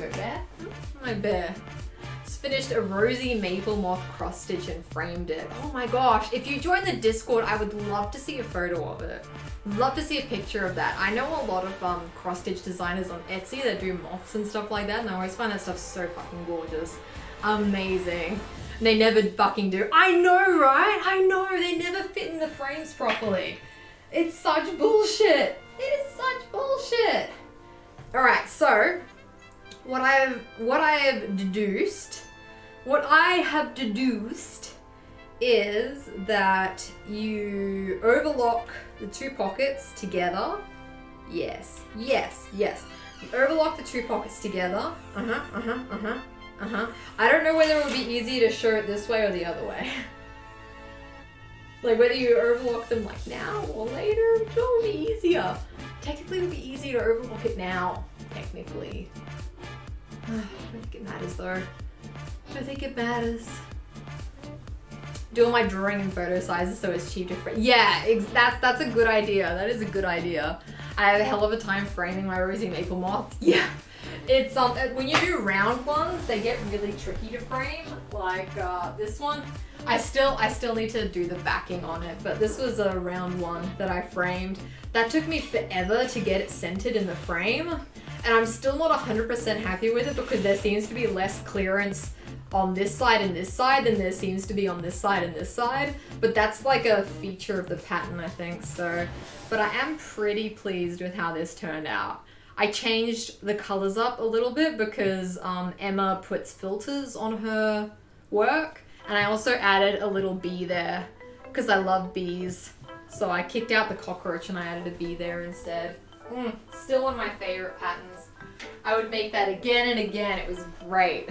go, bear. My bear. Just finished a rosy maple moth cross stitch and framed it. Oh my gosh. If you join the Discord, I would love to see a photo of it. Love to see a picture of that. I know a lot of cross stitch designers on Etsy that do moths and stuff like that, and I always find that stuff so fucking gorgeous. Amazing. And they never fucking do. I know, right? I know. They never fit in the frames properly. It's such bullshit. It is such bullshit. All right, so what I have deduced is that you overlock the two pockets together. Yes. You overlock the two pockets together. I don't know whether it would be easier to show it this way or the other way. Like whether you overlock them like now or later, it will be easier. Technically it would be easier to overlock it now, technically. I don't think it matters though. I don't think it matters. Do all my drawing in photo sizes so it's cheap to frame. Yeah, that's a good idea. That is a good idea. I have a hell of a time framing my rosy maple moth. Yeah. It's when you do round ones, they get really tricky to frame. Like this one, I still need to do the backing on it, but this was a round one that I framed. That took me forever to get it centered in the frame, and I'm still not 100% happy with it because there seems to be less clearance on this side and this side than there seems to be on this side and this side. But that's like a feature of the pattern, I think. So, but I am pretty pleased with how this turned out. I changed the colors up a little bit because Emma puts filters on her work, and I also added a little bee there because I love bees. So I kicked out the cockroach and I added a bee there instead. Still one of my favorite patterns. I would make that again and again. It was great.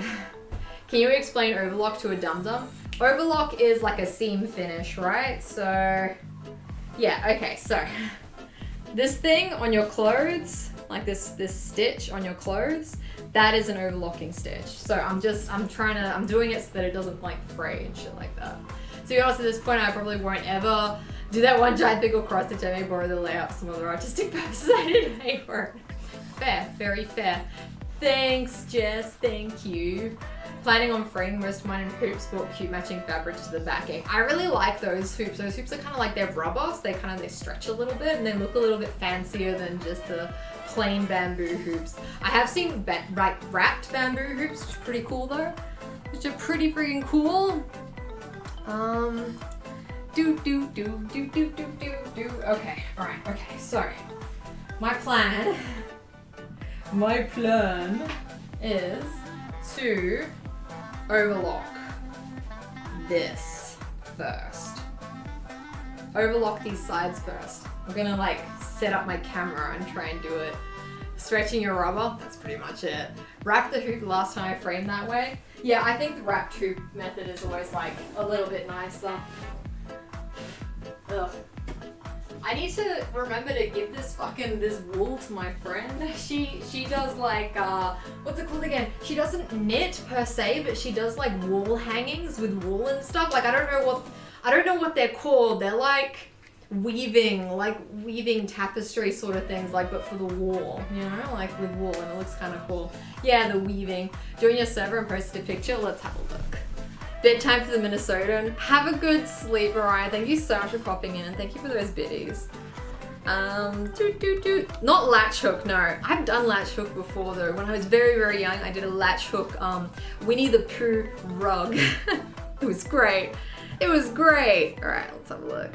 Can you explain overlock to a dum-dum? Overlock is like a seam finish, right? So yeah, okay, so this thing on your clothes, like this stitch on your clothes, that is an overlocking stitch. So I'm doing it so that it doesn't like fray and shit like that. To be honest, at this point I probably won't ever do that one giant big old cross stitch. I may borrow the layout for some other artistic purposes I didn't pay for it. Fair, very fair. Thanks, Jess, thank you. Planning on framing most of mine in hoops, bought cute matching fabric to the backing. I really like those hoops. Those hoops are kind of like they're rubber, so they stretch a little bit and they look a little bit fancier than just the plain bamboo hoops. I have seen wrapped bamboo hoops, which are pretty cool though. Which are pretty freaking cool. Okay, alright, okay, so my plan is to overlock this first. Overlock these sides first. I'm gonna like set up my camera and try and do it. Stretching your rubber, that's pretty much it. Wrap the hoop last time I framed that way. Yeah, I think the wrapped hoop method is always like a little bit nicer. Ugh. I need to remember to give this wool to my friend. She does like, what's it called again? She doesn't knit per se, but she does like wall hangings with wool and stuff. Like I don't know what they're called. They're like weaving tapestry sort of things, like but for the wall, you know, like with wool, and it looks kind of cool. Yeah, the weaving. Join your server and post a picture. Let's have a look. Bedtime for the Minnesotan. Have a good sleep, Mariah. Thank you so much for popping in, and thank you for those biddies. Not latch hook, no. I've done latch hook before though. When I was very, very young, I did a latch hook Winnie the Pooh rug. It was great. It was great. All right, let's have a look.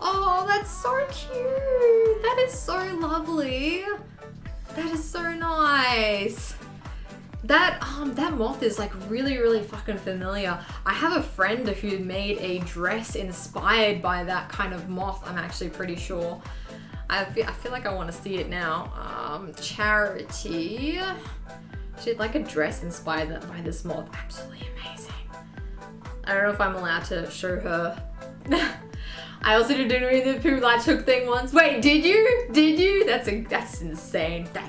Oh, that's so cute. That is so lovely. That is so nice. That moth is like really, really fucking familiar. I have a friend who made a dress inspired by that kind of moth, I'm actually pretty sure. I feel like I want to see it now. Charity. She had like a dress inspired by this moth. Absolutely amazing. I don't know if I'm allowed to show her. I also did a Winnie the Pooh latch hook thing once. Wait, did you? Did you? That's insane. That's